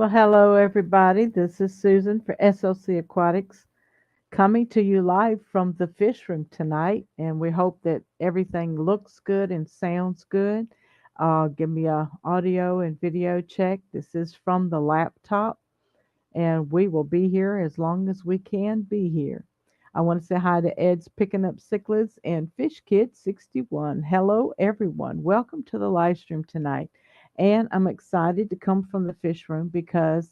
Well, hello, everybody. This is Susan for SLC Aquatics coming to you live from the fish room tonight. And we hope that everything looks good and sounds good. Give me a audio and video check. This is from the laptop, and we will be here as long as we can be here. I want to say hi to Ed's Picking Up Cichlids and Fish Kid 61. Hello, everyone. Welcome to the live stream tonight. And I'm excited to come from the fish room because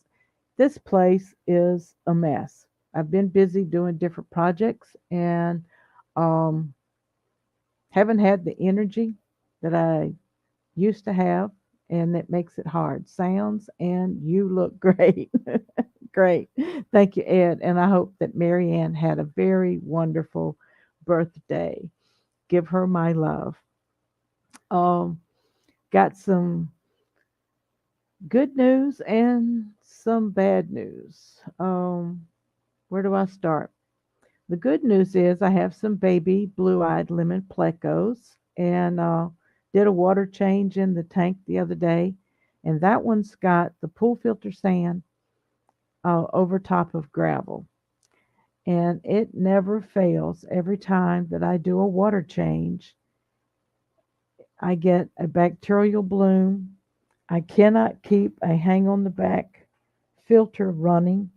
this place is a mess. I've been busy doing different projects and um, haven't had the energy that I used to have, and that makes it hard. Sounds and you look great. Great. Thank you, Ed. And I hope that Marianne had a very wonderful birthday. Give her my love. Um, got some good news and some bad news. Where do I start? The good news is I have some baby blue-eyed lemon plecos and did a water change in the tank the other day, and that one's got the pool filter sand over top of gravel, and it never fails. Every time that I do a water change, I get a bacterial bloom. I cannot keep a hang on the back filter running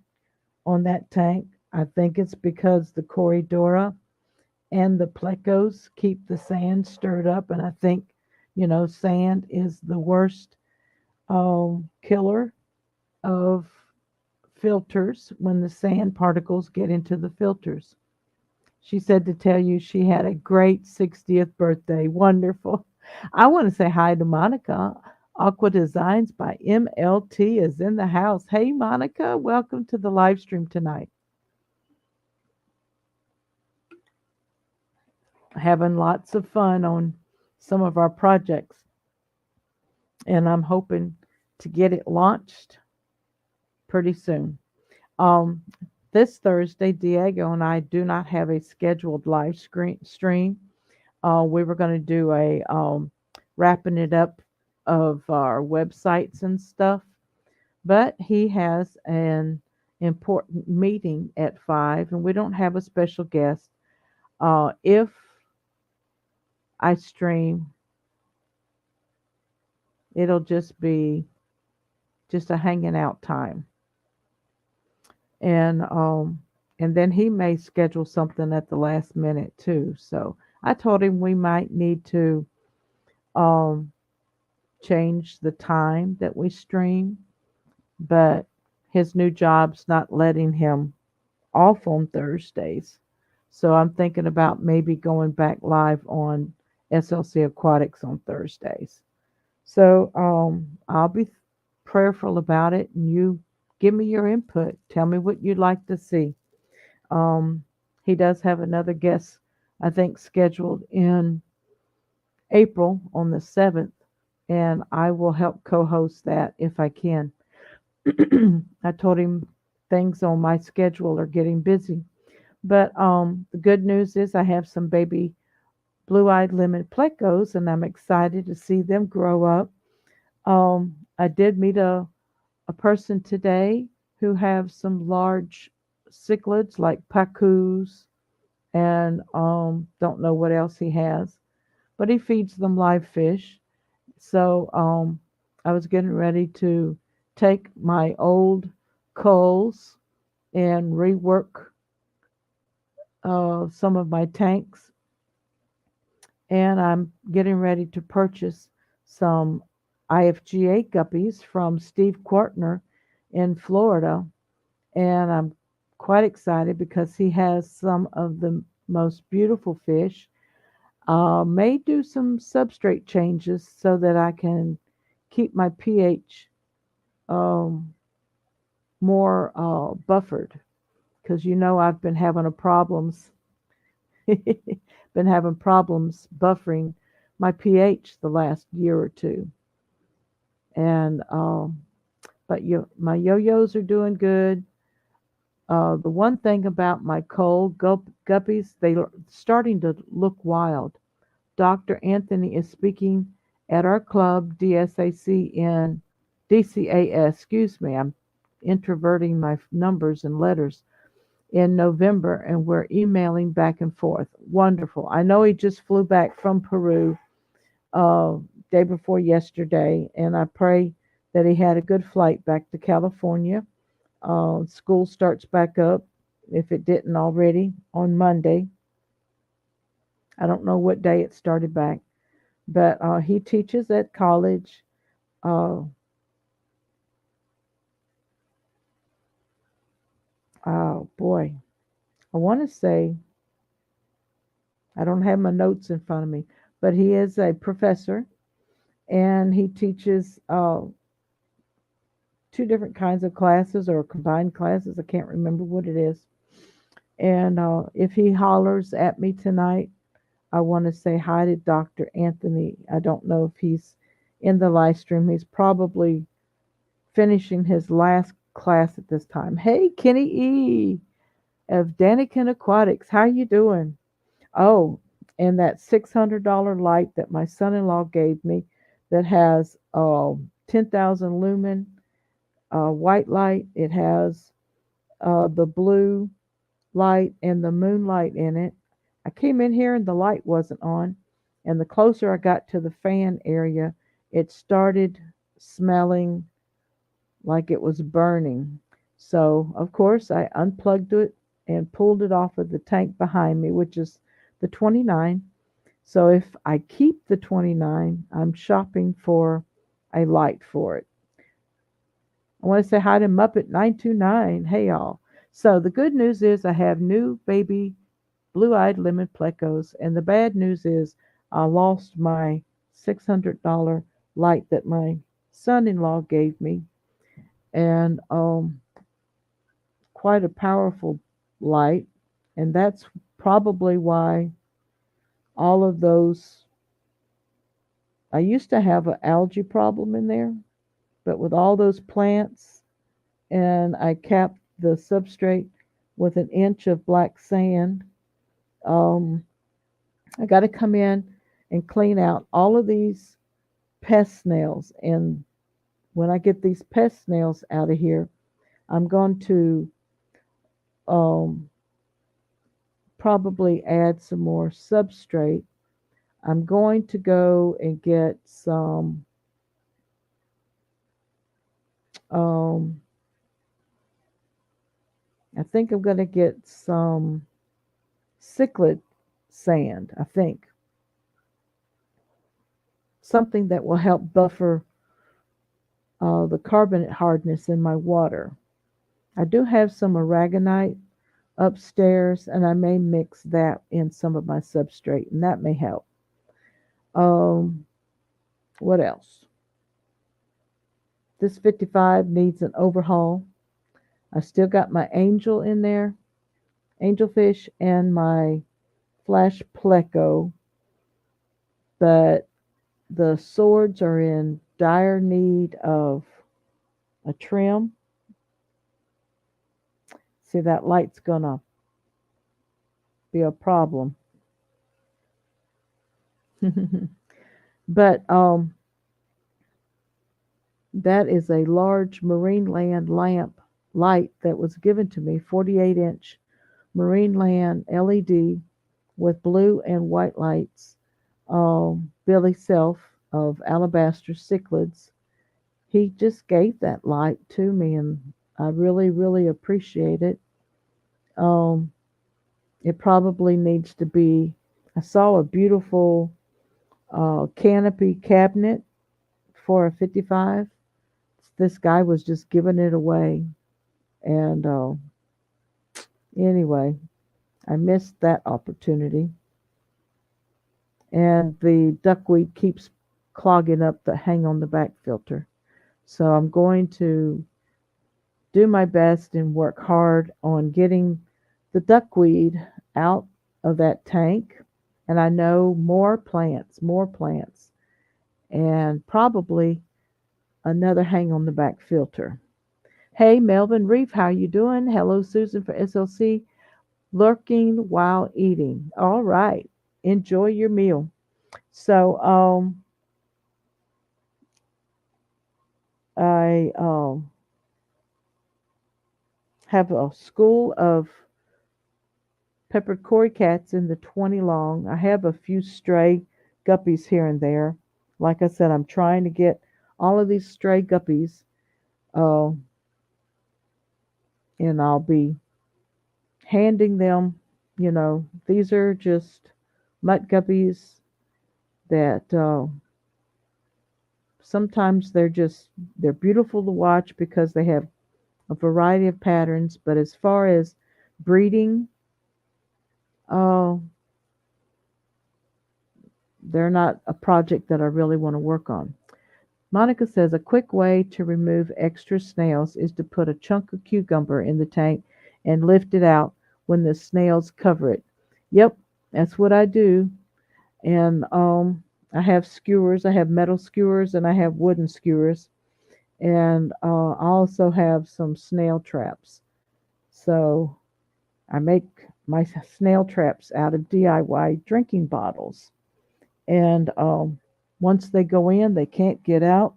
on that tank. I think it's because the Corridora and the plecos keep the sand stirred up, and I think, sand is the worst killer of filters when the sand particles get into the filters. She said to tell you she had a great 60th birthday. Wonderful. I want to say hi to Monica. Aqua Designs by MLT is in the house. Hey, Monica, welcome to the live stream tonight. Having lots of fun on some of our projects, and I'm hoping to get it launched pretty soon. Um, this Thursday, Diego and I do not have a scheduled live stream. We were going to do a wrapping it up of our websites and stuff, but he has an important meeting at 5, and we don't have a special guest. If I stream, it'll just be just a hanging out time. And then he may schedule something at the last minute too. So I told him we might need to um, change the time that we stream, but his new job's not letting him off on Thursdays. So I'm thinking about maybe going back live on SLC Aquatics on Thursdays. So I'll be prayerful about it, and you give me your input. Tell me what you'd like to see. Um, he does have another guest, I think, scheduled in April on the 7th, and I will help co host that if I can. I told him things on my schedule are getting busy. But the good news is I have some baby blue-eyed lemon plecos, and I'm excited to see them grow up. I did meet a person today who have some large cichlids like pacus, and don't know what else he has, but he feeds them live fish. So I was getting ready to take my old culls and rework some of my tanks, and I'm getting ready to purchase some IFGA guppies from Steve Quartner in Florida, and I'm quite excited because he has some of the most beautiful fish. May do some substrate changes so that I can keep my pH um, more buffered, because I've been having a problems been having problems buffering my pH the last year or two. And but my yo-yos are doing good. The one thing about my cold guppies, they are starting to look wild. Dr. Anthony is speaking at our club, DSAC in DCAS. Excuse me, I'm introverting my numbers and letters in November, and we're emailing back and forth. Wonderful. I know he just flew back from Peru uh, day before yesterday, and I pray that he had a good flight back to California. School starts back up, if it didn't already, on Monday. I don't know what day it started back, but he teaches at college. Uh, oh boy, I want to say, I don't have my notes in front of me, but he is a professor and he teaches two different kinds of classes or combined classes. I can't remember what it is. And if he hollers at me tonight, I want to say hi to Dr. Anthony. I don't know if he's in the live stream. He's probably finishing his last class at this time. Hey, Kenny E. of Danikin Aquatics. How you doing? Oh, and that $600 light that my son-in-law gave me that has 10,000 lumen white light. It has the blue light and the moonlight in it. I came in here and the light wasn't on. And the closer I got to the fan area, it started smelling like it was burning. So, of course, I unplugged it and pulled it off of the tank behind me, which is the 29. So, if I keep the 29, I'm shopping for a light for it. I want to say hi to Muppet929. Hey, y'all. So, the good news is I have new baby blue-eyed lemon plecos, and the bad news is I lost my $600 light that my son-in-law gave me, and quite a powerful light, and that's probably why all of those. I used to have an algae problem in there, but with all those plants, and I capped the substrate with an inch of black sand. Um, I got to come in and clean out all of these pest snails. And when I get these pest snails out of here, I'm going to um, probably add some more substrate. I'm going to go and get some, um, I think I'm going to get some cichlid sand, I think. Something that will help buffer the carbonate hardness in my water. I do have some aragonite upstairs, and I may mix that in some of my substrate, and that may help. Um, what else? This 55 needs an overhaul. I still got my angel in there, angelfish, and my flash pleco, but the swords are in dire need of a trim. See, that light's gonna be a problem. But that is a large marine land lamp light that was given to me, 48-inch marine land LED with blue and white lights. Billy Self of Alabaster Cichlids, he just gave that light to me, and I really, really appreciate it. Um, it probably needs to be. I saw a beautiful canopy cabinet for a 55. This guy was just giving it away, and anyway, I missed that opportunity. And the duckweed keeps clogging up the hang on the back filter. So I'm going to do my best and work hard on getting the duckweed out of that tank. And I know more plants, and probably another hang on the back filter. Hey, Melvin Reef, how you doing? Hello, Susan for SLC. Lurking while eating. All right. Enjoy your meal. So, I have a school of peppered koi cats in the 20 long. I have a few stray guppies here and there. Like I said, I'm trying to get all of these stray guppies, uh, and I'll be handing them, these are just mutt guppies that sometimes they're beautiful to watch because they have a variety of patterns, but as far as breeding, uh, they're not a project that I really want to work on. Monica says a quick way to remove extra snails is to put a chunk of cucumber in the tank and lift it out when the snails cover it. Yep, that's what I do. And I have skewers. I have metal skewers and I have wooden skewers. And I also have some snail traps. So I make my snail traps out of DIY drinking bottles. And once they go in, they can't get out.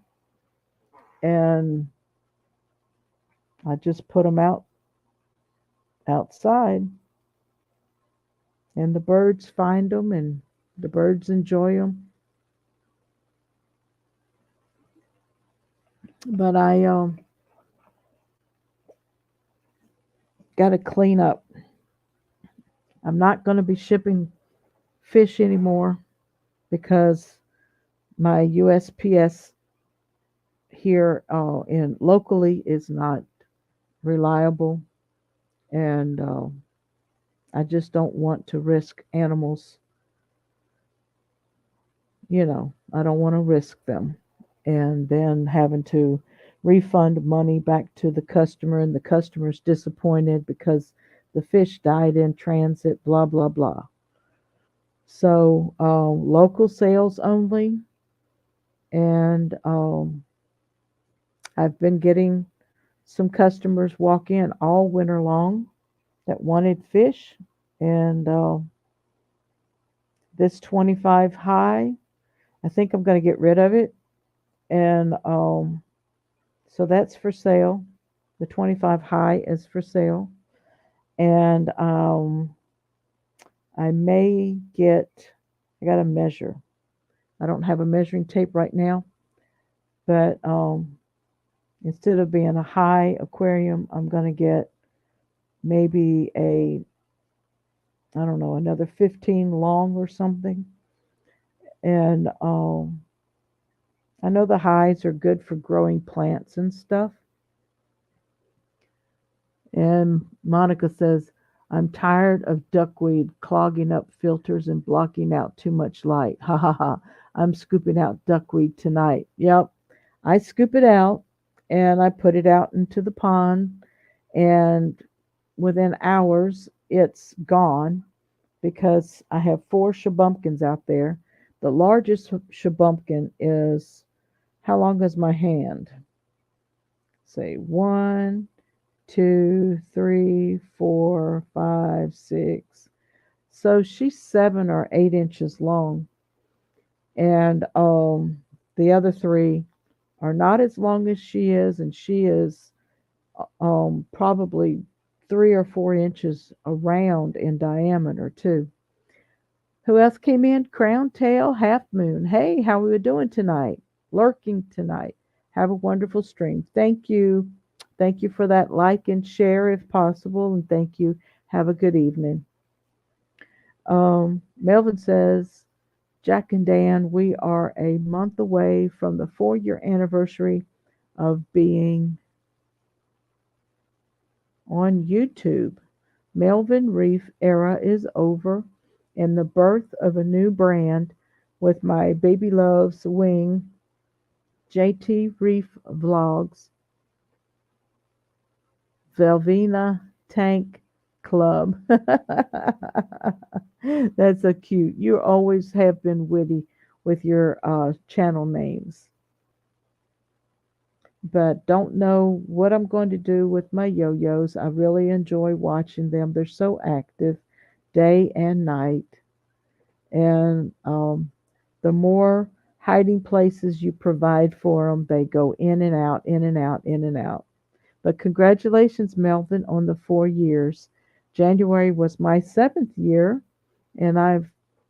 And I just put them outside, and the birds find them, and the birds enjoy them. But I got to clean up. I'm not going to be shipping fish anymore because my USPS here in locally is not reliable, and I just don't want to risk animals. I don't want to risk them and then having to refund money back to the customer, and the customer's disappointed because the fish died in transit, blah, blah, blah. So, local sales only, and I've been getting some customers walk in all winter long that wanted fish, and this 25 high, I think I'm going to get rid of it, and so that's for sale. The 25 high is for sale, and I may get. I got to measure. I don't have a measuring tape right now, but instead of being a high aquarium, I'm going to get maybe I don't know, another 15 long or something. And I know the highs are good for growing plants and stuff. And Monica says, I'm tired of duckweed clogging up filters and blocking out too much light. Ha ha ha. I'm scooping out duckweed tonight. Yep. I scoop it out and I put it out into the pond, and within hours it's gone because I have 4 shabumpkins out there. The largest shabumpkin is how long is my hand? Say 1, 2, 3, 4, 5, 6. So she's 7 or 8 inches long, and the other 3 are not as long as she is, and she is probably 3 or 4 inches around in diameter too. Who else came in? Crown Tail, Half Moon. Hey, how are we doing tonight? Lurking tonight. Have a wonderful stream. Thank you. Thank you for that like and share if possible, and thank you. Have a good evening. Melvin says, Jack and Dan, we are a month away from the 4-year anniversary of being on YouTube. Melvin Reef era is over, and the birth of a new brand with my baby loves wing, JT Reef Vlogs, Velveena Tank Club. That's so cute. You always have been witty with your channel names. But don't know what I'm going to do with my yo-yos. I really enjoy watching them. They're so active day and night. And the more hiding places you provide for them, they go in and out, in and out, in and out. But congratulations, Melvin, on the 4 years. January was my 7th year, and I've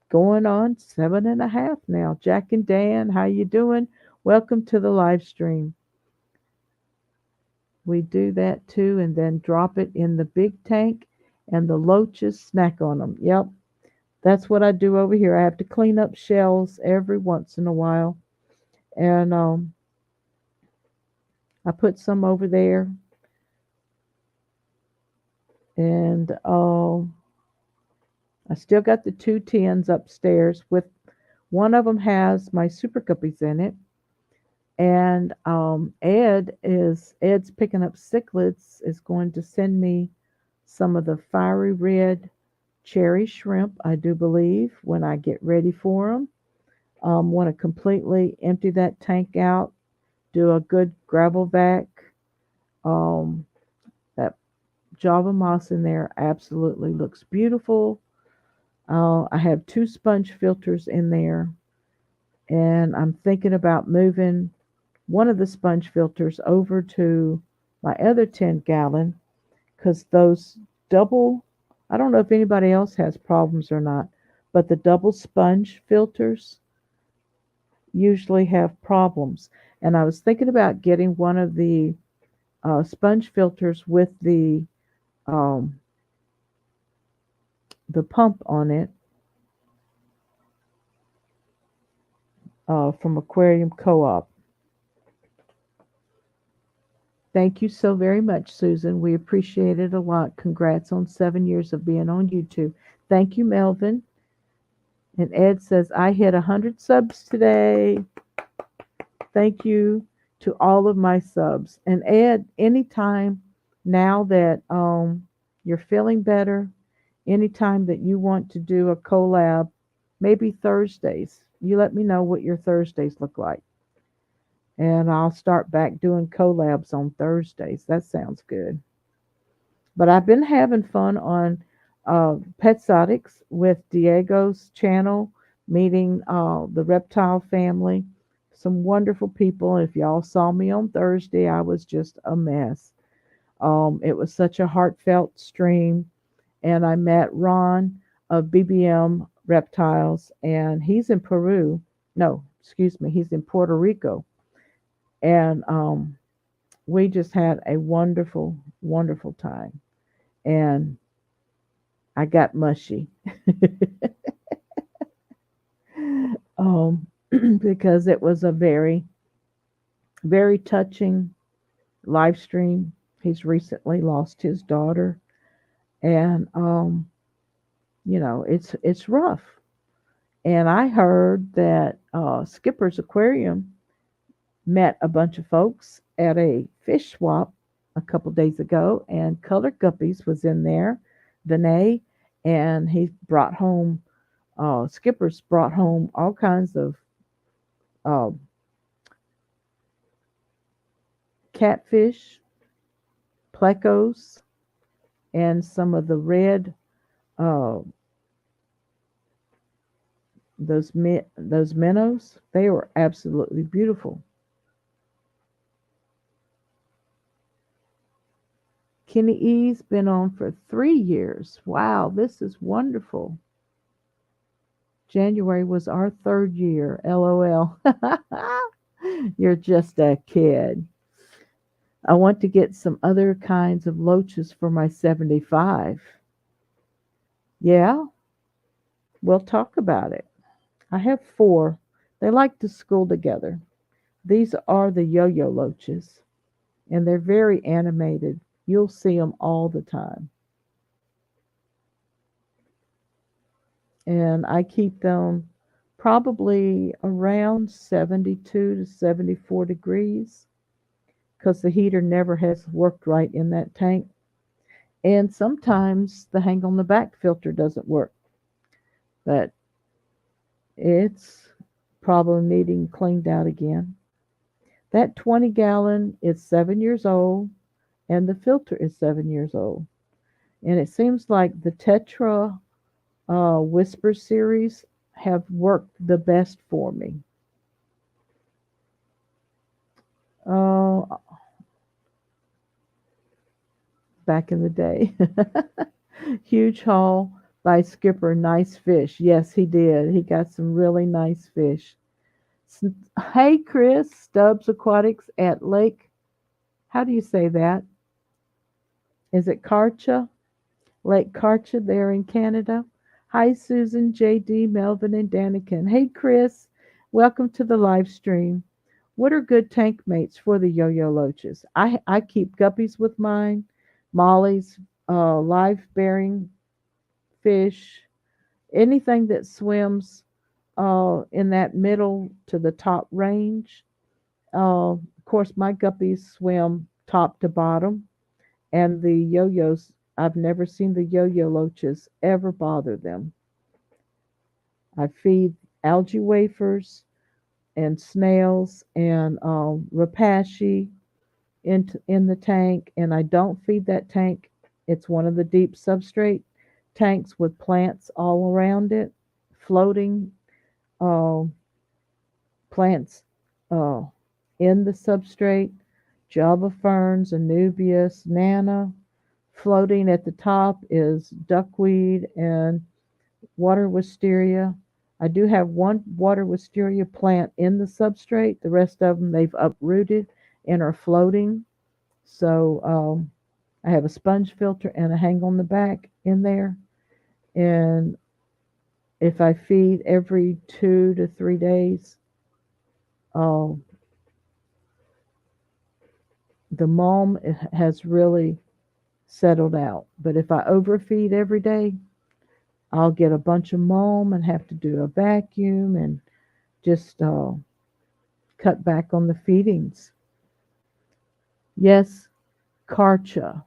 going on 7.5 now. Jack and Dan, how you doing? Welcome to the live stream. We do that too, and then drop it in the big tank, and the loaches snack on them. Yep, that's what I do over here. I have to clean up shells every once in a while, and I put some over there, and I still got the two tins upstairs. With one of them has my super guppies in it, and Ed's picking up cichlids. Is going to send me some of the fiery red cherry shrimp, I do believe, when I get ready for them. Want to completely empty that tank out, do a good gravel vac. Um, that Java moss in there absolutely looks beautiful. I have two sponge filters in there, and I'm thinking about moving one of the sponge filters over to my other 10-gallon because those double, I don't know if anybody else has problems or not, but the double sponge filters usually have problems. And I was thinking about getting one of the sponge filters with um, the pump on it from Aquarium Co-op. Thank you so very much, Susan. We appreciate it a lot. Congrats on 7 years of being on YouTube. Thank you, Melvin. And Ed says, I hit 100 subs today. Thank you to all of my subs. And Ed, anytime now that you're feeling better, anytime that you want to do a collab, maybe Thursdays, you let me know what your Thursdays look like. And I'll start back doing collabs on Thursdays. That sounds good. But I've been having fun on Petsotics with Diego's channel, meeting the reptile family. Some wonderful people. If y'all saw me on Thursday, I was just a mess. It was such a heartfelt stream. And I met Ron of BBM Reptiles, and he's in Peru. No, excuse me, he's in Puerto Rico. And we just had a wonderful, wonderful time. And I got mushy because it was a very, very touching live stream. He's recently lost his daughter, and it's rough. And I heard that Skipper's Aquarium met a bunch of folks at a fish swap a couple days ago, and Colored Guppies was in there, Vinay, and he brought home, Skipper's brought home all kinds of uh, catfish, plecos, and some of the red, uh, those minnows. They were absolutely beautiful. Kenny E's been on for 3 years. Wow, this is wonderful. January was our 3rd year. LOL. You're just a kid. I want to get some other kinds of loaches for my 75. Yeah, we'll talk about it. I have 4. They like to school together. These are the Yoyo loaches, and they're very animated. You'll see them all the time. And I keep them probably around 72 to 74 degrees because the heater never has worked right in that tank. And sometimes the hang on the back filter doesn't work, but it's probably needing cleaned out again. That 20-gallon is 7 years old, and the filter is 7 years old. And it seems like the Tetra Whisper series have worked the best for me. Uh, back in the day. Huge haul by Skipper. Nice fish. Yes, he did. He got some really nice fish. S- Hey, Chris, Stubbs Aquatics at Lake. How do you say that? Is it Karcha? Lake Karcha there in Canada. Hi, Susan, JD, Melvin, and Daniken. Hey, Chris. Welcome to the live stream. What are good tank mates for the yo-yo loaches? I keep guppies with mine, mollies, live bearing fish, anything that swims in that middle to the top range. Of course, my guppies swim top to bottom, and the yo-yos, I've never seen the yo-yo loaches ever bother them. I feed algae wafers and snails and rapashi in the tank, and I don't feed that tank. It's one of the deep substrate tanks with plants all around it, floating uh, plants uh, in the substrate, Java ferns, anubias, nana. Floating at the top is duckweed and water wisteria. I do have one water wisteria plant in the substrate. The rest of them they've uprooted and are floating. So I have a sponge filter and a hang on the back in there. And if I feed every 2 to 3 days, uh, the mulm has really settled out. But if I overfeed every day, I'll get a bunch of mulm and have to do a vacuum and just cut back on the feedings. Yes, Karcha,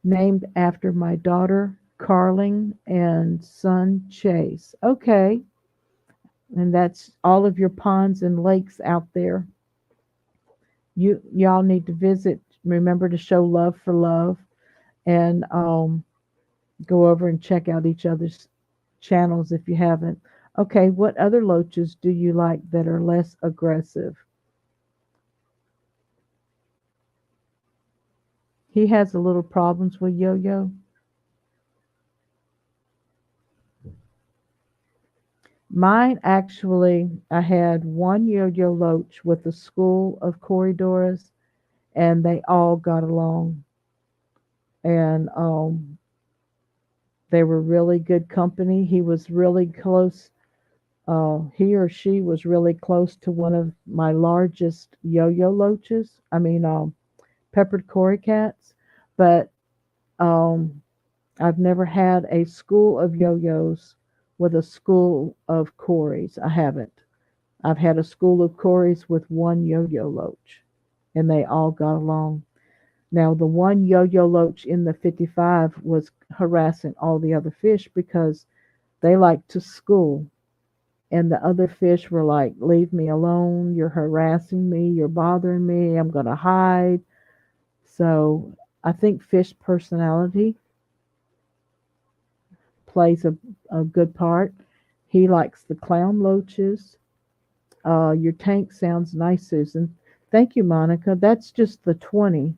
named after my daughter Carling and son Chase. Okay, and that's all of your ponds and lakes out there. Y'all need to visit. Remember to show love for love and go over and check out each other's channels if you haven't. Okay, what other loaches do you like that are less aggressive? He has a little problems with Yo-Yo. Mine actually, I had one Yo-Yo loach with a school of Corydoras, and they all got along, and they were really good company. He was really close. He or she was really close to one of my largest Yo-Yo loaches. I mean, peppered cory cats, but um, I've never had a school of yo-yos with a school of cories. I haven't. I've had a school of cories with one yo-yo loach, and they all got along. Now, the one yo-yo loach in the 55 was harassing all the other fish because they like to school, and the other fish were like, "Leave me alone! You're harassing me. You're bothering me. I'm gonna hide." So I think fish personality plays a good part. He likes the clown loaches. Your tank sounds nice, Susan. Thank you, Monica. That's just the 20.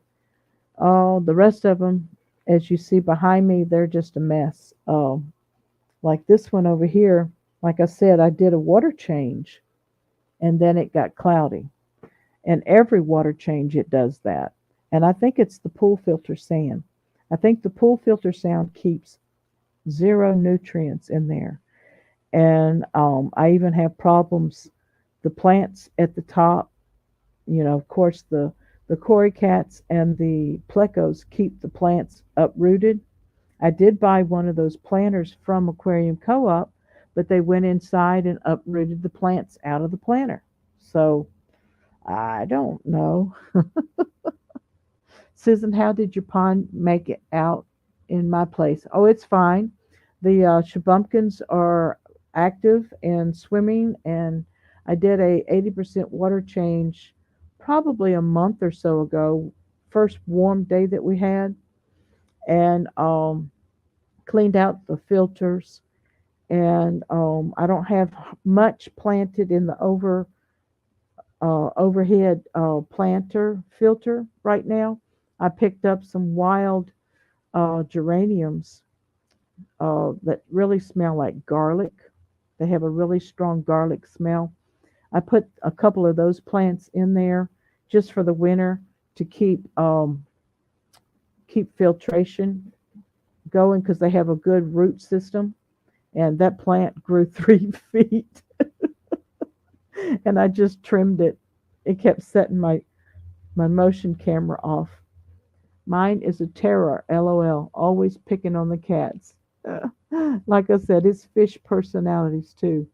The rest of them, as you see behind me, they're just a mess. Like this one over here, like I said, I did a water change and then it got cloudy. And every water change, it does that. And I think it's the pool filter sand. I think the pool filter sound keeps zero nutrients in there. And I even have problems. The plants at the top, of course, the cory cats and the plecos keep the plants uprooted. I did buy one of those planters from Aquarium Co-op, but they went inside and uprooted the plants out of the planter. So I don't know. Susan, how did your pond make it out in my place? Oh, it's fine. The shabumpkins are active and swimming, and I did a 80% water change probably a month or so ago, first warm day that we had, and cleaned out the filters. And I don't have much planted in the overhead planter filter right now. I picked up some wild. geraniums that really smell like garlic. They have a really strong garlic smell. I put a couple of those plants in there just for the winter to keep filtration going because they have a good root system. And that plant grew 3 feet, and I just trimmed it. It kept setting my motion camera off. Mine is a terror, lol. Always picking on the cats. Like I said, it's fish personalities too.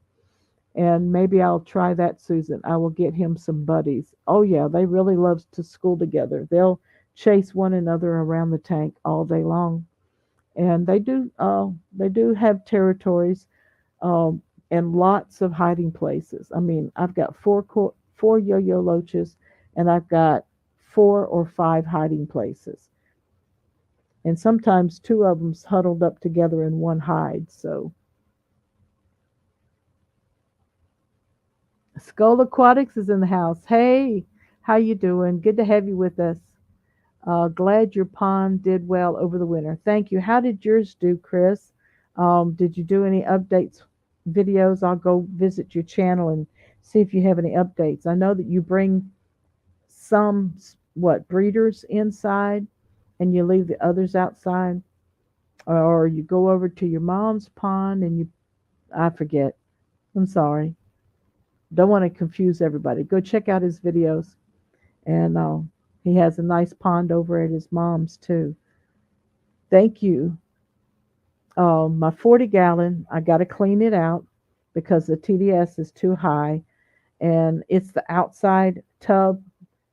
And maybe I'll try that, Susan. I will get him some buddies. Oh yeah, they really love to school together. They'll chase one another around the tank all day long. And they do have territories, um, and lots of hiding places. I mean, I've got four yo-yo loaches, and I've got 4 or 5 hiding places, and sometimes two of them's huddled up together in one hide. So, Skull Aquatics is in the house. Hey, how you doing? Good to have you with us. Glad your pond did well over the winter. Thank you. How did yours do, Chris? Did you do any updates, videos? I'll go visit your channel and see if you have any updates. I know that you bring some, what, breeders inside and you leave the others outside, or you go over to your mom's pond and I forget. I'm sorry. Don't want to confuse everybody. Go check out his videos. And he has a nice pond over at his mom's too. Thank you. My 40-gallon, I got to clean it out because the TDS is too high, and it's the outside tub,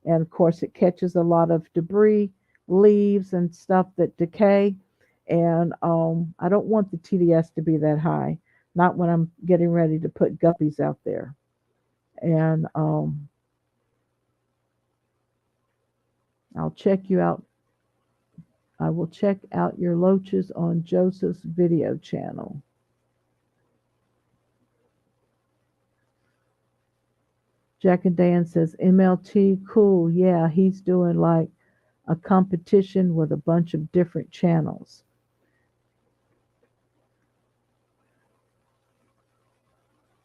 and of course it catches a lot of debris, leaves, and stuff that decay. And I don't want the TDS to be that high, not when I'm getting ready to put guppies out there. And I'll check you out. I will check out your loaches on Joseph's video channel. Jack and Dan says MLT, cool. Yeah, he's doing like a competition with a bunch of different channels.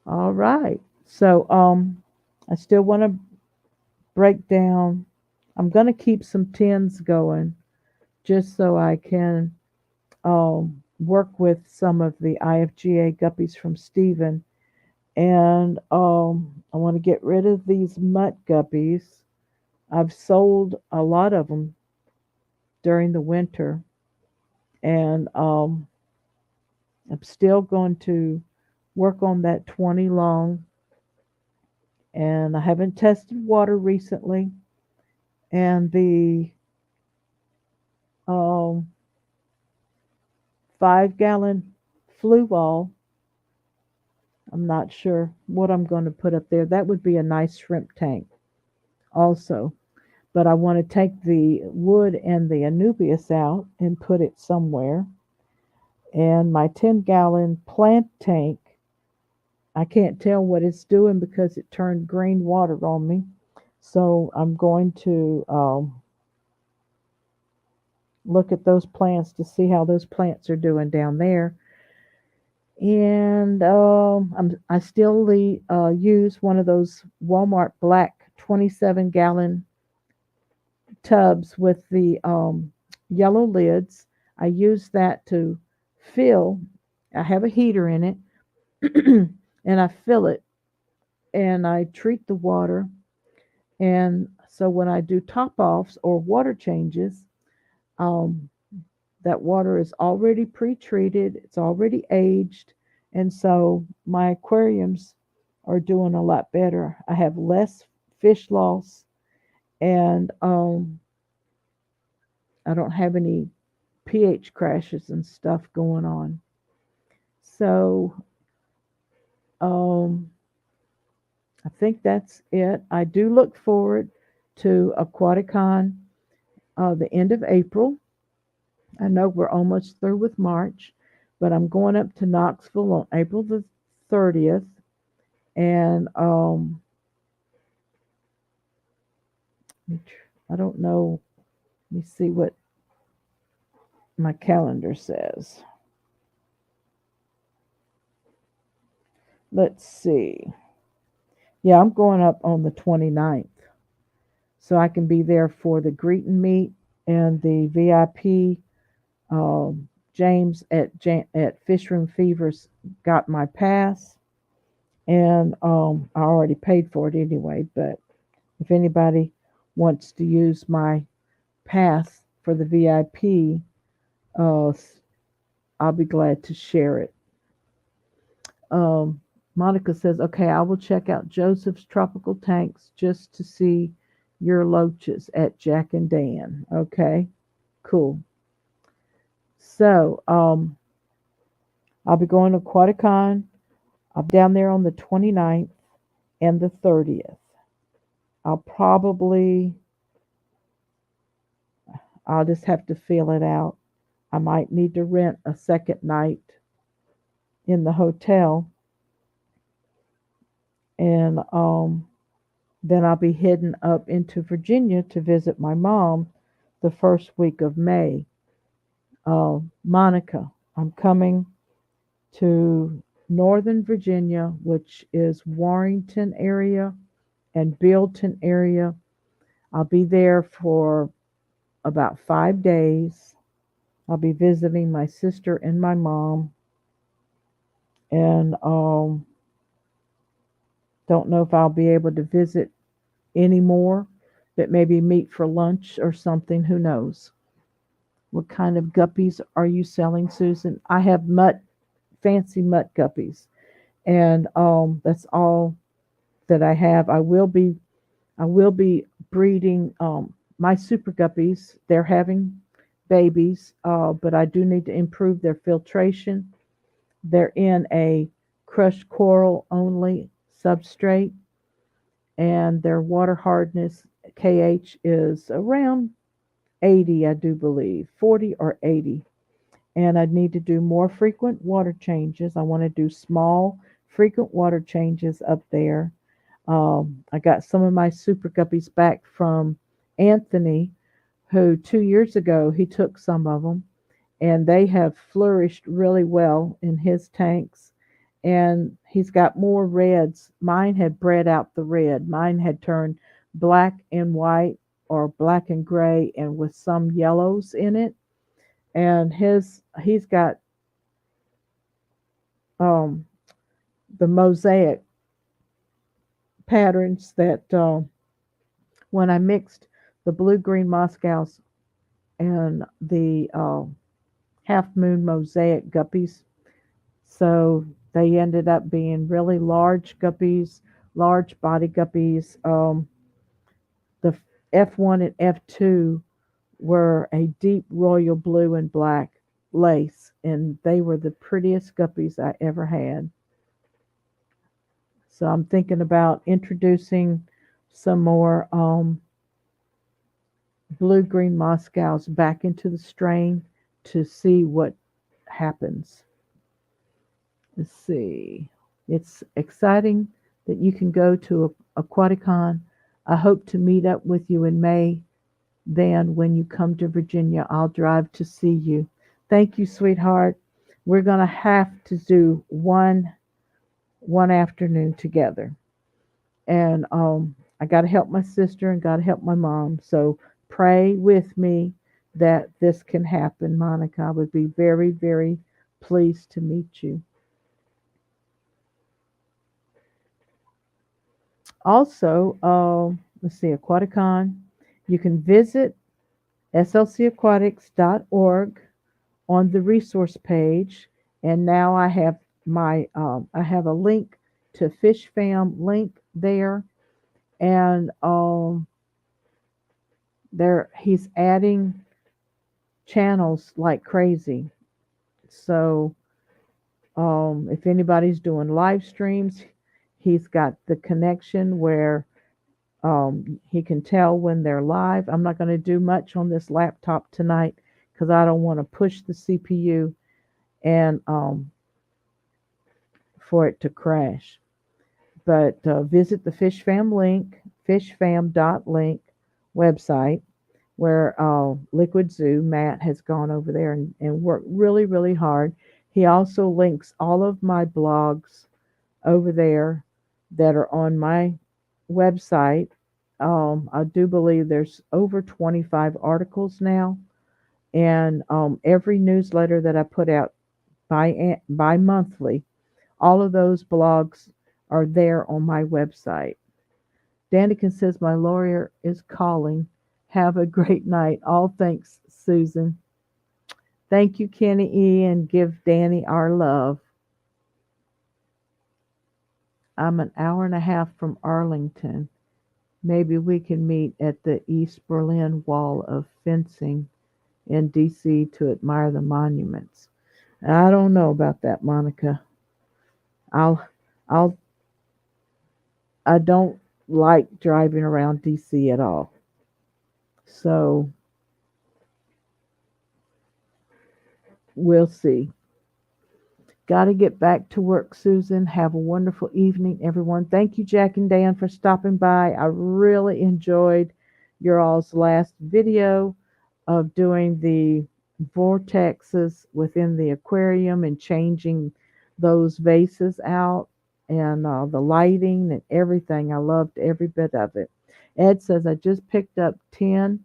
All right. So I still want to break down. I'm going to keep some tins going just so I can work with some of the IFGA guppies from Stephen. And I want to get rid of these mutt guppies. I've sold a lot of them during the winter, and I'm still going to work on that 20 long. And I haven't tested water recently. And the um, 5-gallon flue ball, I'm not sure what I'm going to put up there. That would be a nice shrimp tank also. But I want to take the wood and the Anubias out and put it somewhere. And my 10-gallon plant tank, I can't tell what it's doing because it turned green water on me. So I'm going to look at those plants to see how those plants are doing down there. And I still use one of those Walmart black 27-gallon tubs with the yellow lids. I use that to fill. I have a heater in it, and I fill it, and I treat the water. And so when I do top offs or water changes, um, that water is already pre-treated, it's already aged, and so my aquariums are doing a lot better. I have less fish loss, and I don't have any pH crashes and stuff going on. So um, I think that's it. I do look forward to Aquaticon the end of April. I know we're almost through with March, but I'm going up to Knoxville on April the 30th. And I don't know. Let me see what my calendar says. Let's see. Yeah, I'm going up on the 29th. So I can be there for the greet and meet and the VIP. James at Fish Room Fevers got my pass, and I already paid for it anyway. But if anybody wants to use my pass for the VIP, uh, I'll be glad to share it. Um, Monica says, "Okay, I will check out Joseph's Tropical Tanks just to see your loaches at Jack and Dan." Okay, cool. So, I'll be going to Aquaticon. I'll be down there on the 29th and the 30th. I'll probably, I'll just have to feel it out. I might need to rent a second night in the hotel, and then I'll be heading up into Virginia to visit my mom the first week of May. Monica, I'm coming to Northern Virginia, which is Warrington area and Bealeton area. I'll be there for about 5 days. I'll be visiting my sister and my mom, and don't know if I'll be able to visit anymore, but maybe meet for lunch or something. Who knows? What kind of guppies are you selling, Susan? I have fancy mutt guppies, and that's all that I have. I will be breeding my super guppies. They're having babies, but I do need to improve their filtration. They're in a crushed coral only substrate, and their water hardness KH is around 80, I do believe, 40 or 80. And I need to do more frequent water changes. I want to do small, frequent water changes up there. I got some of my super guppies back from Anthony, who 2 years ago he took some of them, and they have flourished really well in his tanks. And he's got more reds. Mine had bred out the red. Mine had turned black and white or black and gray and with some yellows in it. And he's got um, the mosaic patterns that when I mixed the blue green Moscows and the half moon mosaic guppies, so they ended up being really large guppies, large body guppies. The F1 and F2 were a deep royal blue and black lace, and they were the prettiest guppies I ever had. So I'm thinking about introducing some more blue green Moscows back into the strain to see what happens. Let's see. It's exciting that you can go to Aquaticon. I hope to meet up with you in May. Then, when you come to Virginia, I'll drive to see you. Thank you, sweetheart. We're going to have to do one afternoon together. And I got to help my sister and got to help my mom. So pray with me that this can happen, Monica. I would be very, very pleased to meet you. Also, let's see, Aquaticon. You can visit slcaquatics.org on the resource page, and now I have a link to Fish Fam link there, and there he's adding channels like crazy. So if anybody's doing live streams, he's got the connection where he can tell when they're live. I'm not going to do much on this laptop tonight because I don't want to push the CPU and for it to crash. But visit the FishFam link, fishfam.link website, where Liquid Zoo, Matt, has gone over there and worked really, really hard. He also links all of my blogs over there that are on my website. I do believe there's over 25 articles now, and every newsletter that I put out by monthly, all of those blogs are there on my website. Danica says my lawyer is calling. Have a great night. All thanks, Susan. Thank you, Kenny E, and give Danny our love. I'm an hour and a half from Arlington. Maybe we can meet at the East Berlin Wall of Fencing in DC to admire the monuments. I don't know about that, Monica. I'll I'll I don't like driving around DC at all. So we'll see. Got to get back to work, Susan. Have a wonderful evening, everyone. Thank you, Jack and Dan, for stopping by. I really enjoyed your all's last video of doing the vortexes within the aquarium and changing those vases out and the lighting and everything. I loved every bit of it. Ed says, I just picked up 10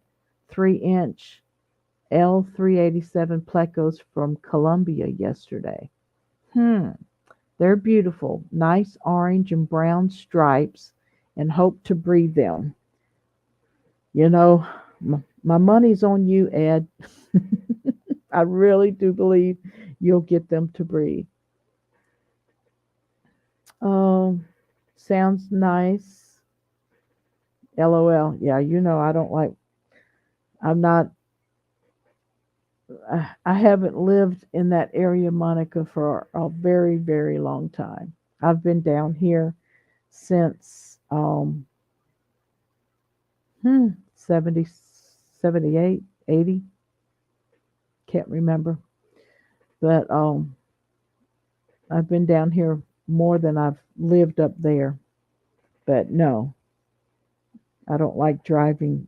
3-inch L387 plecos from Colombia yesterday. They're beautiful, nice orange and brown stripes, and hope to breed them. You know, my money's on you, Ed. I really do believe you'll get them to breed. Um, Sounds nice. LOL. Yeah, I don't like. I'm not. I haven't lived in that area, Monica, for a very, very long time. I've been down here since 70, 78, 80. Can't remember. But I've been down here more than I've lived up there. But no, I don't like driving.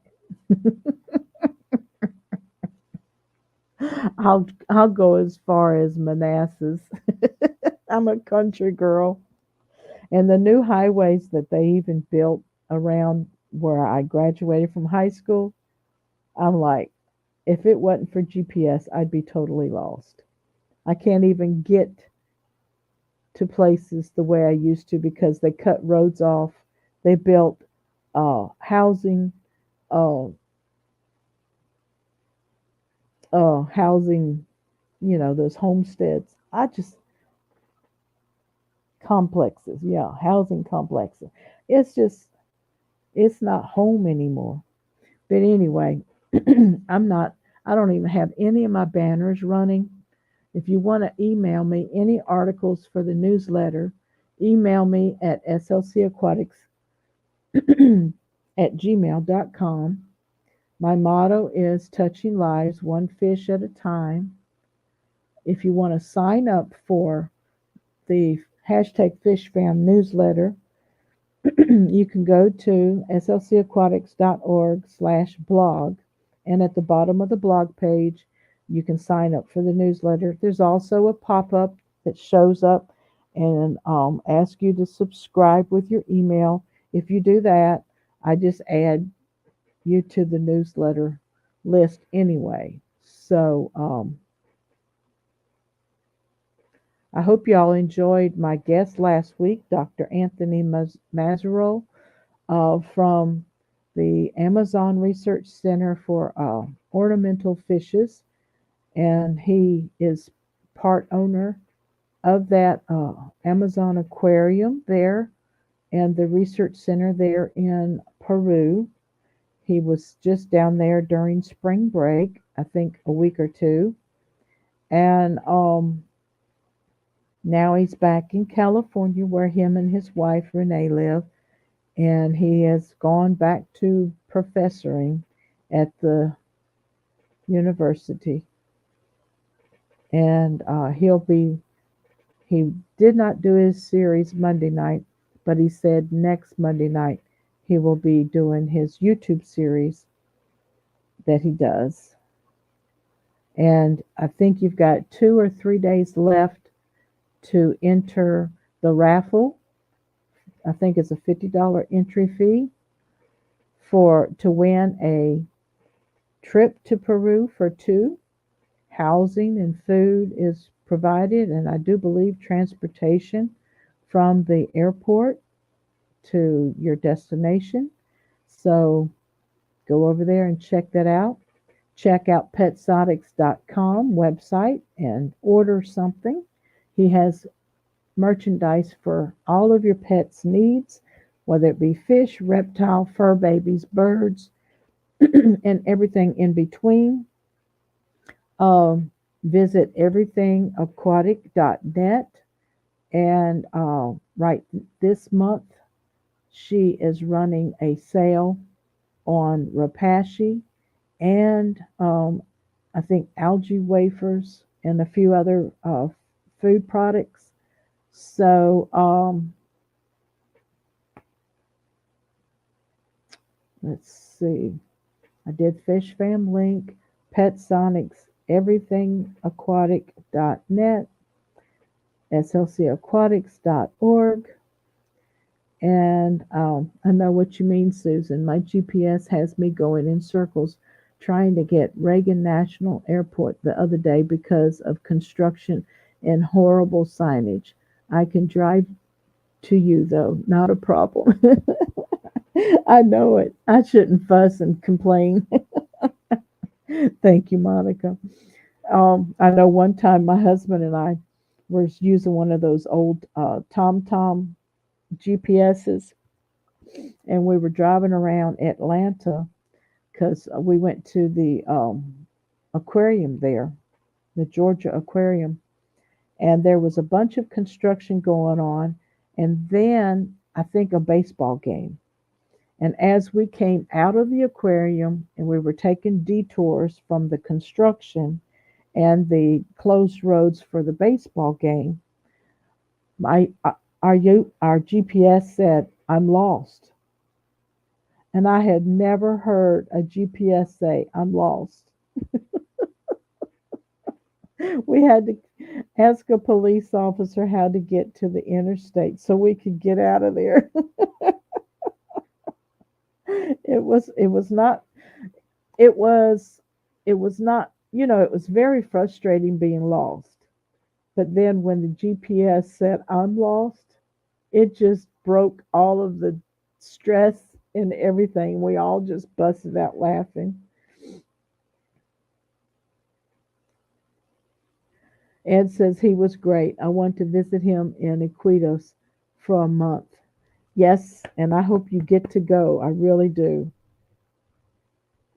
I'll go as far as Manassas. I'm a country girl. And the new highways that they even built around where I graduated from high school, I'm like, if it wasn't for GPS, I'd be totally lost. I can't even get to places the way I used to because they cut roads off. They built housing, uh, housing, those homesteads. Complexes, yeah, housing complexes. It's just, it's not home anymore. But anyway, I'm not, I don't even have any of my banners running. If you want to email me any articles for the newsletter, email me at slcaquatics at gmail.com. My motto is touching lives one fish at a time. If you want to sign up for the hashtag FishFam newsletter, you can go to slcaquatics.org/blog, and at the bottom of the blog page, you can sign up for the newsletter. There's also a pop-up that shows up and asks you to subscribe with your email. If you do that, I just add you to the newsletter list anyway. So I hope y'all enjoyed my guest last week, Dr. Anthony Mazzaro from the Amazon Research Center for Ornamental Fishes, and he is part owner of that Amazon aquarium there and the research center there in Peru. He was just down there during spring break, I think a week or two, and now he's back in California where him and his wife Renee live, and he has gone back to professoring at the university. And he did not do his series Monday night, but he said next Monday night he will be doing his YouTube series that he does. And I think you've got 2 or 3 days left to enter the raffle. I think it's a $50 entry fee for to win a trip to Peru for two. Housing and food is provided, and I do believe transportation from the airport to your destination. So go over there and check that out. Check out petsotics.com website and order something. He has merchandise for all of your pets' needs, whether it be fish, reptile, fur babies, birds, and everything in between. Visit everythingaquatic.net. And right this month, she is running a sale on Rapashi and I think algae wafers and a few other food products. So let's see. I did Fish Fam link, Pet Sonics, everythingaquatic.net, slcaquatics.org. And I know what you mean, Susan. My GPS has me going in circles trying to get Reagan National Airport the other day because of construction and horrible signage. I can drive to you, though, not a problem. I know it. I shouldn't fuss and complain. Thank you, Monica. I know one time my husband and I were using one of those old TomTom GPSs, and we were driving around Atlanta because we went to the aquarium there, the Georgia Aquarium, and there was a bunch of construction going on, and then I think a baseball game. And as we came out of the aquarium and we were taking detours from the construction and the closed roads for the baseball game, my our GPS said, "I'm lost." And I had never heard a GPS say, "I'm lost." We had to ask a police officer how to get to the interstate so we could get out of there. It was not it was it was not, it was very frustrating being lost. But then when the GPS said I'm lost, it just broke all of the stress and everything. We all just busted out laughing. Ed says he was great. I want to visit him in Iquitos for a month. Yes, and I hope you get to go. I really do.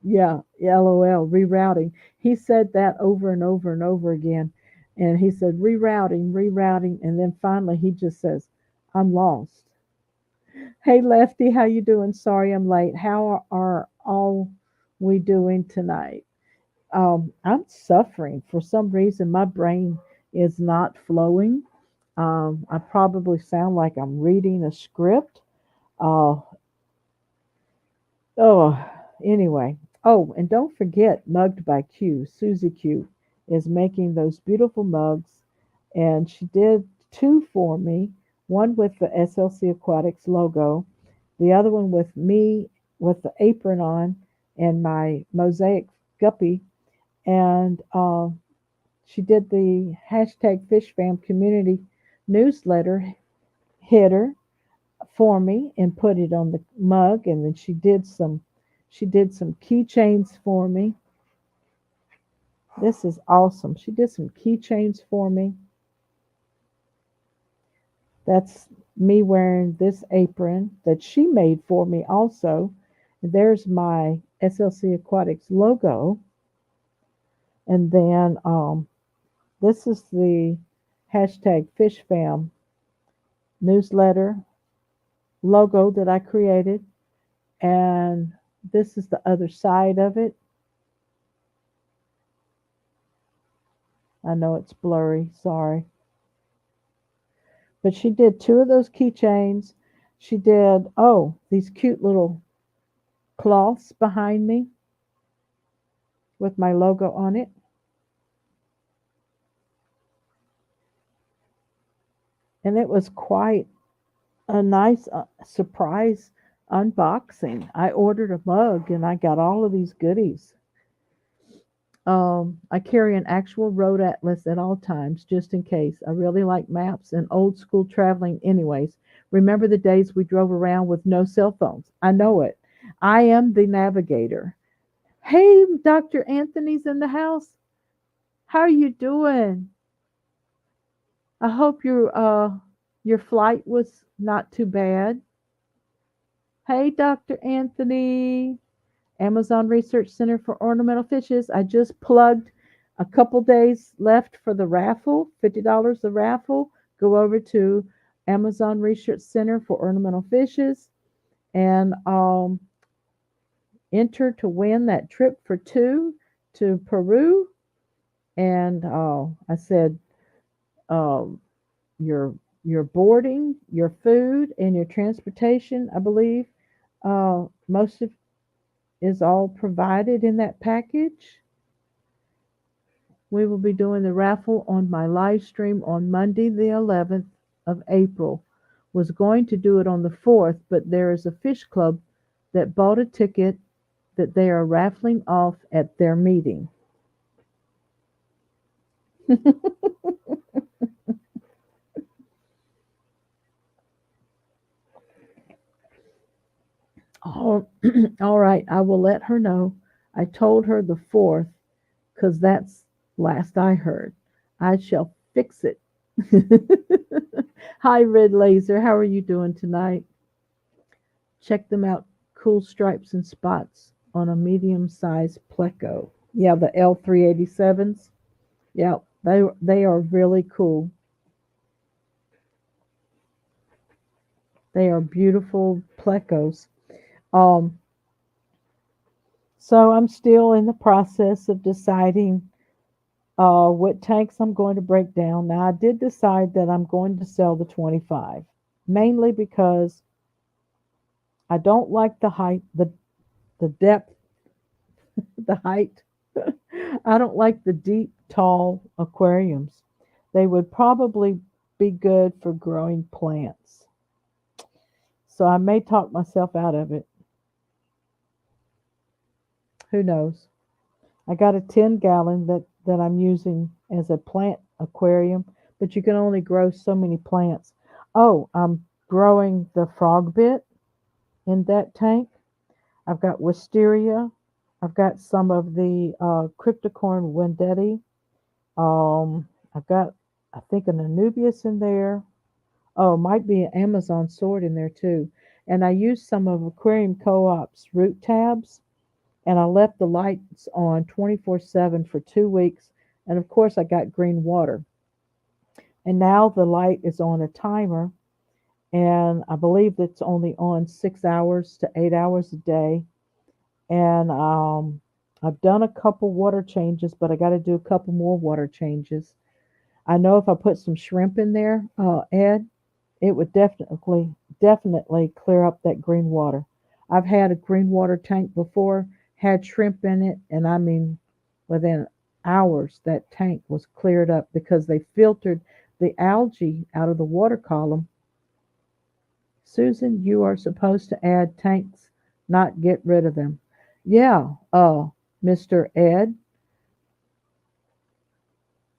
Yeah, LOL, rerouting. He said that over and over and over again. And he said rerouting, rerouting, and then finally he just says, "I'm lost." Hey Lefty, how you doing? Sorry I'm late. How are all we doing tonight? I'm suffering. For some reason my brain is not flowing. I probably sound like I'm reading a script. Uh, Oh, anyway. Oh, and don't forget Mugged by Q. Susie Q is making those beautiful mugs, and she did two for me. One with the SLC Aquatics logo, the other one with me with the apron on and my mosaic guppy. And she did the hashtag FishFam community newsletter header for me and put it on the mug, and then she did some keychains for me. This is awesome. She did some keychains for me. That's me wearing this apron that she made for me also. And there's my SLC Aquatics logo. And then this is the hashtag FishFam newsletter logo that I created. And this is the other side of it. I know it's blurry, sorry. But she did two of those keychains. She did, these cute little cloths behind me. with my logo on it. And it was quite a nice surprise unboxing. I ordered a mug and I got all of these goodies. I carry an actual road atlas at all times, just in case. I really like maps and old school traveling, anyways. Remember the days we drove around with no cell phones? I know it. I am the navigator. Hey, Dr. Anthony's in the house. How are you doing? I hope your flight was not too bad. Hey, Dr. Anthony. Amazon Research Center for Ornamental Fishes. I just plugged a couple days left for the raffle, $50 the raffle. Go over to Amazon Research Center for Ornamental Fishes and enter to win that trip for two to Peru. And I said, um, your your boarding, your food, and your transportation, I believe, most of is all provided in that package. We will be doing the raffle on my live stream on Monday, the 11th of April. Was going to do it on the 4th, but there is a fish club that bought a ticket that they are raffling off at their meeting. all, all right, I will let her know. I told her the 4th because that's last I heard. I shall fix it. Hi, Red Laser. How are you doing tonight? Check them out. Cool stripes and spots on a medium-sized pleco. Yeah, the L387s. Yeah, they are really cool. They are beautiful plecos. Um, so I'm still in the process of deciding what tanks I'm going to break down. Now I did decide that I'm going to sell the 25, mainly because I don't like the height, the depth, the height. I don't like the deep, tall aquariums. They would probably be good for growing plants. So I may talk myself out of it. Who knows? I got a 10-gallon that I'm using as a plant aquarium, but you can only grow so many plants. Oh, I'm growing the frog bit in that tank. I've got wisteria. I've got some of the cryptocorn wendetti. I've got, I think, an Anubias in there. Oh, might be an Amazon sword in there too. And I used some of Aquarium Co-op's root tabs, and I left the lights on 24/7 for 2 weeks. And of course, I got green water. And now the light is on a timer, and I believe it's only on 6 hours to 8 hours a day. And I've done a couple water changes, but I got to do a couple more water changes. I know if I put some shrimp in there, Ed, it would definitely clear up that green water. I've had a green water tank before, had shrimp in it, and I mean, within hours, that tank was cleared up because they filtered the algae out of the water column. Susan, you are supposed to add tanks, not get rid of them. Yeah, Mr. Ed,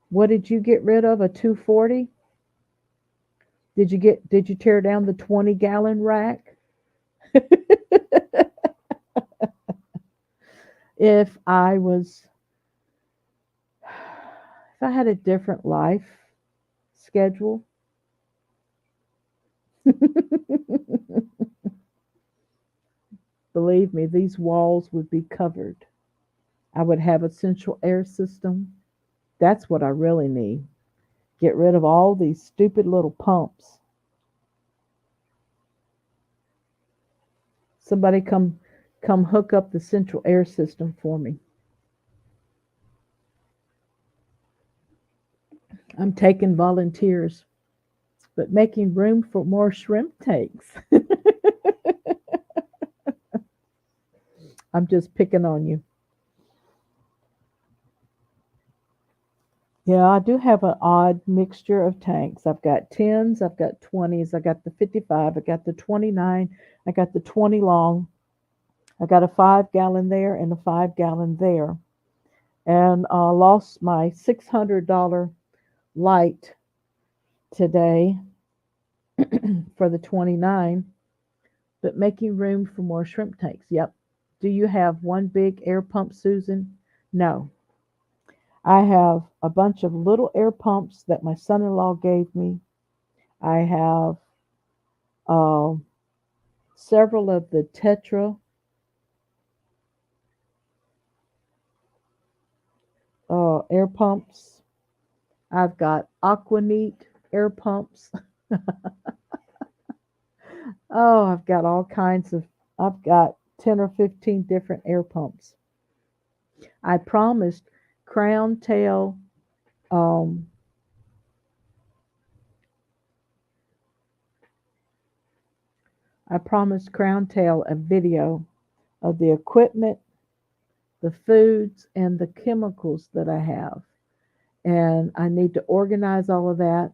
what did you get rid of? A 240? Did you tear down the 20-gallon rack? If I was if I had a different life schedule, believe me, these walls would be covered. I would have a central air system. That's what I really need. Get rid of all these stupid little pumps. Somebody come hook up the central air system for me. I'm taking volunteers, but making room for more shrimp tanks. I'm just picking on you. Yeah, I do have an odd mixture of tanks. I've got 10s, I've got 20s, I got the 55, I got the 29, I got the 20 long, I got a 5 gallon there and a 5 gallon there. And lost my $600 light today for the 29, but making room for more shrimp tanks. Yep. Do you have one big air pump, Susan? No. I have a bunch of little air pumps that my son in law gave me. I have uh, several of the Tetra air pumps. I've got Aquaneat air pumps. Oh, I've got all kinds of, I've got 10 or 15 different air pumps. I promised Crown Tail, um, I promised Crown Tail a video of the equipment, the foods, and the chemicals that I have. And I need to organize all of that.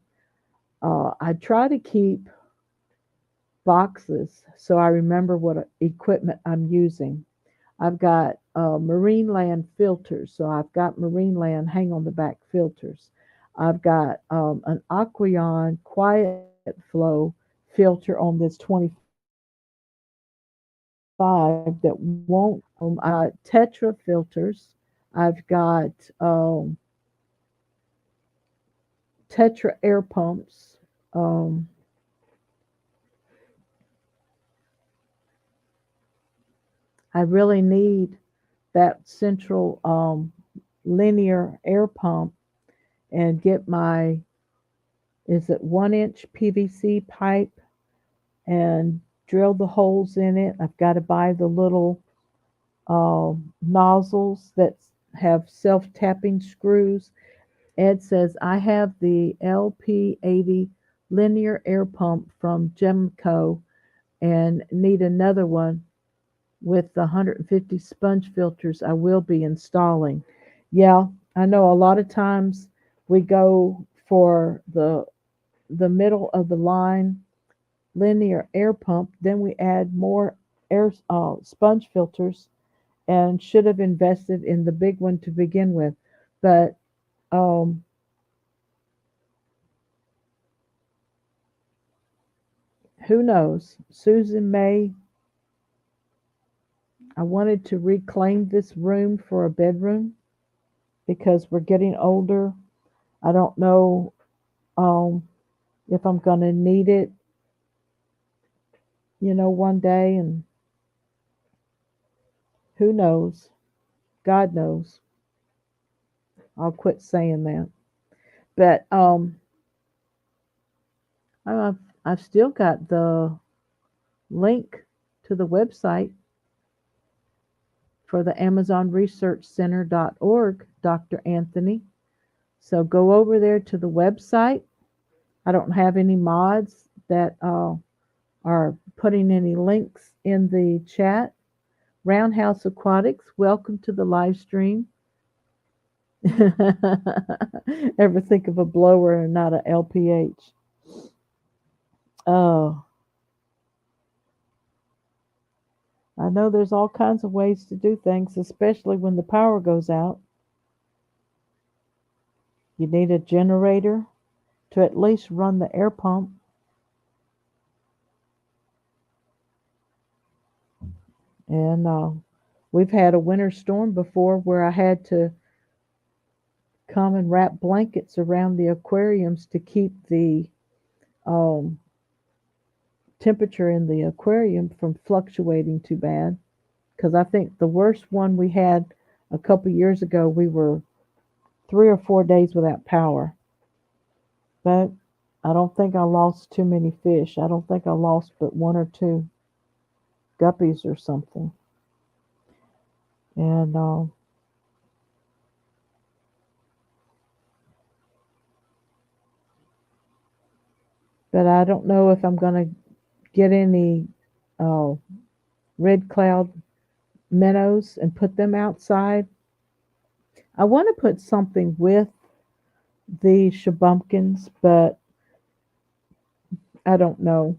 I try to keep boxes so I remember what equipment I'm using. I've got Marine Land filters, so I've got Marine Land hang on the back filters. I've got an Aqueon quiet flow filter on this 25 that won't. I got Tetra filters. I've got Tetra air pumps. Um, I really need that central linear air pump and get my, is it 1 inch PVC pipe and drill the holes in it. I've got to buy the little nozzles that have self tapping screws. Ed says, I have the LP80 linear air pump from Gemco and need another one with the 150 sponge filters I will be installing. Yeah, I know a lot of times we go for the middle of the line linear air pump, then we add more air sponge filters and should have invested in the big one to begin with. But um, who knows? Susan May, I wanted to reclaim this room for a bedroom because we're getting older. I don't know um, if I'm going to need it, one day, and who knows? God knows. I'll quit saying that. But I've still got the link to the website for the Amazon Research Center.org, Dr. Anthony. So go over there to the website. I don't have any mods that are putting any links in the chat. Roundhouse Aquatics, welcome to the live stream. Ever think of a blower and not a LPH? Oh, I know there's all kinds of ways to do things, especially when the power goes out. You need a generator to at least run the air pump. And we've had a winter storm before where I had to come and wrap blankets around the aquariums to keep the um, temperature in the aquarium from fluctuating too bad. Because I think the worst one we had a couple years ago, we were 3 or 4 days without power. But I don't think I lost too many fish. I don't think I lost but one or two guppies or something. And but I don't know if I'm going to get any uh, red cloud minnows and put them outside. I want to put something with the shabumpkins, but I don't know.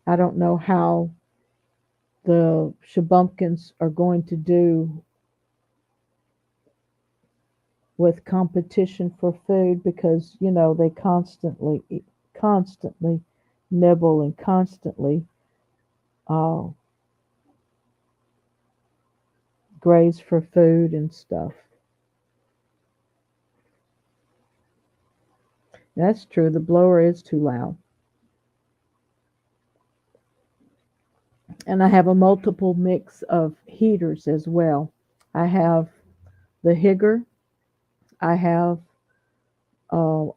I don't know how the shabumpkins are going to do with competition for food because they constantly nibble and constantly uh, graze for food and stuff. That's true. The blower is too loud. And I have a multiple mix of heaters as well. I have the Higger, I have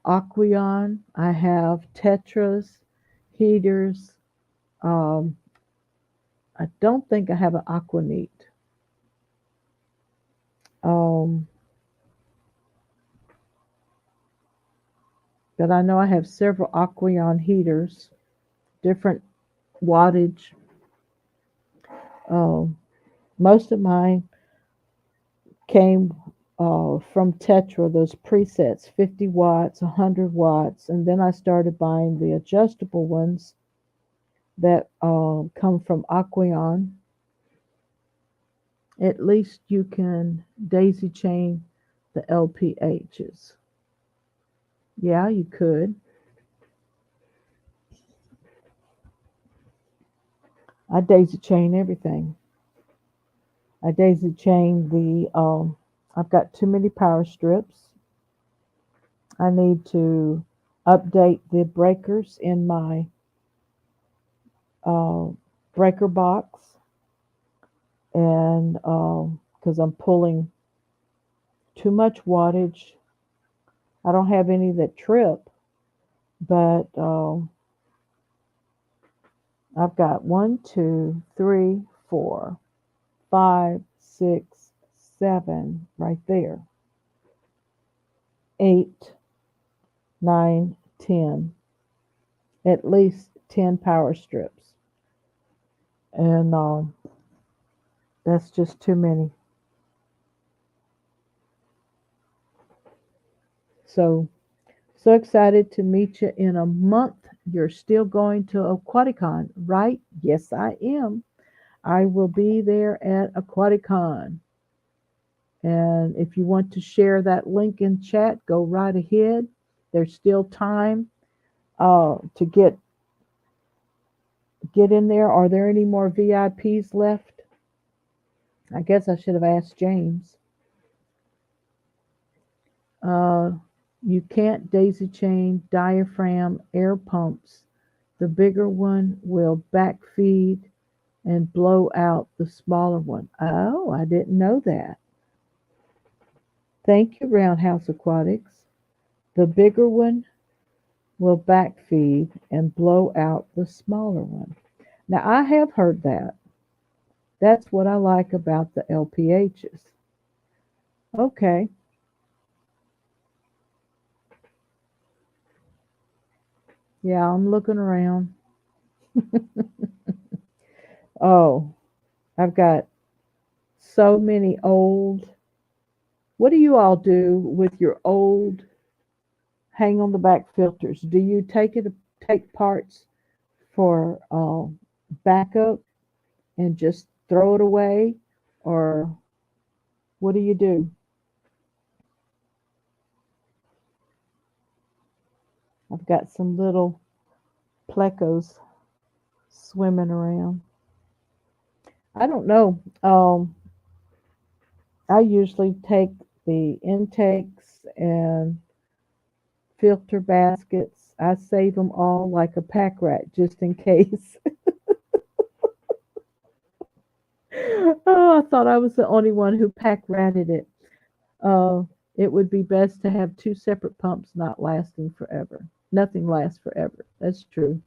Aqueon, I have Tetras, heaters. Um, I don't think I have an Aquaneat. Um, but I know I have several Aqueon heaters, different wattage. Um, most of mine came from Tetra, those presets, 50 watts, 100 watts, and then I started buying the adjustable ones that come from Aqueon. At least you can daisy chain the LPHs. Yeah, you could. I daisy chain everything. I daisy chain I've got too many power strips. I need to update the breakers in my uh, breaker box, and because I'm pulling too much wattage. I don't have any that trip, but I've got one, two, three, four, five, six, seven right there. 8, 9, 10. At least 10 power strips. And that's just too many. So, so excited to meet you in a month. You're still going to Aquaticon, right? Yes, I am. I will be there at Aquaticon. And if you want to share that link in chat, go right ahead. There's still time to get in there. Are there any more VIPs left? I guess I should have asked James. Uh, you can't daisy chain diaphragm air pumps. The bigger one will backfeed and blow out the smaller one. Oh, I didn't know that. Thank you, Roundhouse Aquatics. The bigger one will backfeed and blow out the smaller one. Now, I have heard that. That's what I like about the LPHs. Okay. Yeah, I'm looking around. Oh, I've got so many old. What do you all do with your old hang on the back filters? Do you take parts for backup and just throw it away, or what do you do? I've got some little plecos swimming around. I don't know. I usually take the intakes and filter baskets. I save them all like a pack rat just in case. Oh, I thought I was the only one who pack ratted it. Uh, it would be best to have two separate pumps not lasting forever. Nothing lasts forever. That's true.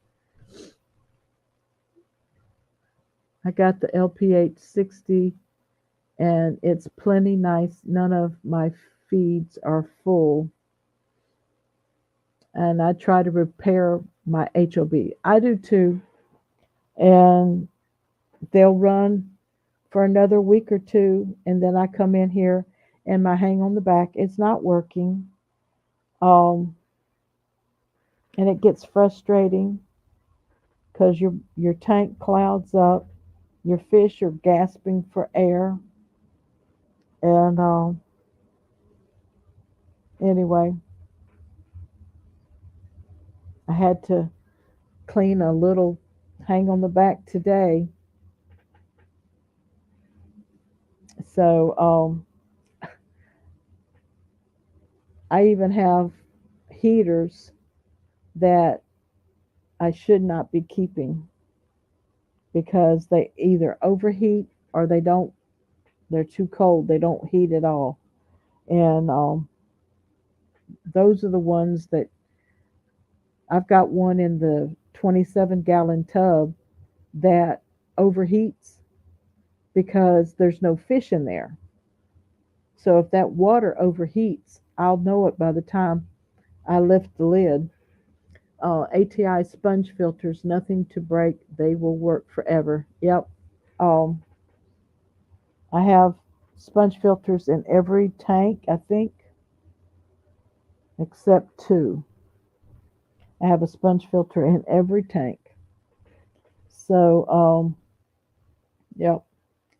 I got the LPH 60 and it's plenty nice. None of my feeds are full. And I try to repair my HOB. I do too. And they'll run for another week or two. And then I come in here and my hang on the back is not working. Um, and it gets frustrating because your tank clouds up, your fish are gasping for air, and anyway, I had to clean a little hang on the back today. So I even have heaters that I should not be keeping because they either overheat or they're too cold. They don't heat at all. And those are the ones that I've got one in the 27-gallon tub that overheats because there's no fish in there. So if that water overheats, I'll know it by the time I lift the lid. ATI sponge filters, nothing to break. They will work forever. Yep. Um, I have sponge filters in every tank, I think, except two. I have a sponge filter in every tank. So, yep.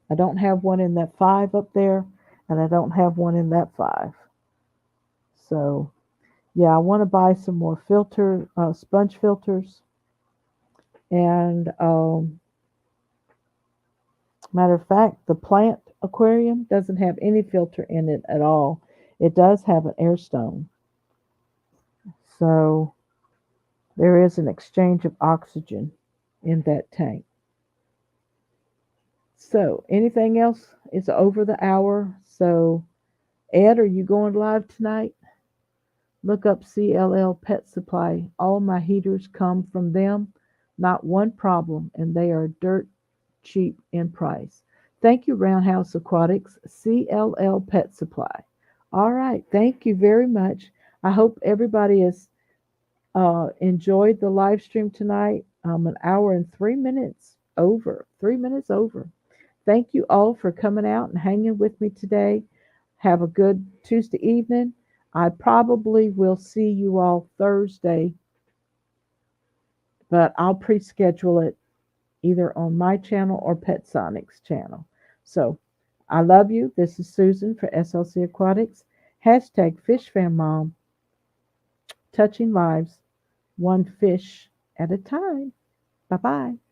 I don't have one in that five up there, and I don't have one in that five. So, yeah, I want to buy some more sponge filters. And matter of fact, the plant aquarium doesn't have any filter in it at all. It does have an air stone. So there is an exchange of oxygen in that tank. So anything else? It's over the hour. So Ed, are you going live tonight? Look up CLL Pet Supply. All my heaters come from them. Not one problem, and they are dirt cheap in price. Thank you, Roundhouse Aquatics, CLL Pet Supply. All right, thank you very much. I hope everybody has enjoyed the live stream tonight. An hour and 3 minutes over. 3 minutes over. Thank you all for coming out and hanging with me today. Have a good Tuesday evening. I probably will see you all Thursday, but I'll pre schedule it either on my channel or Pet Sonic's channel. So I love you. This is Susan for SLC Aquatics. Hashtag FishFanMom. Touching lives, one fish at a time. Bye bye.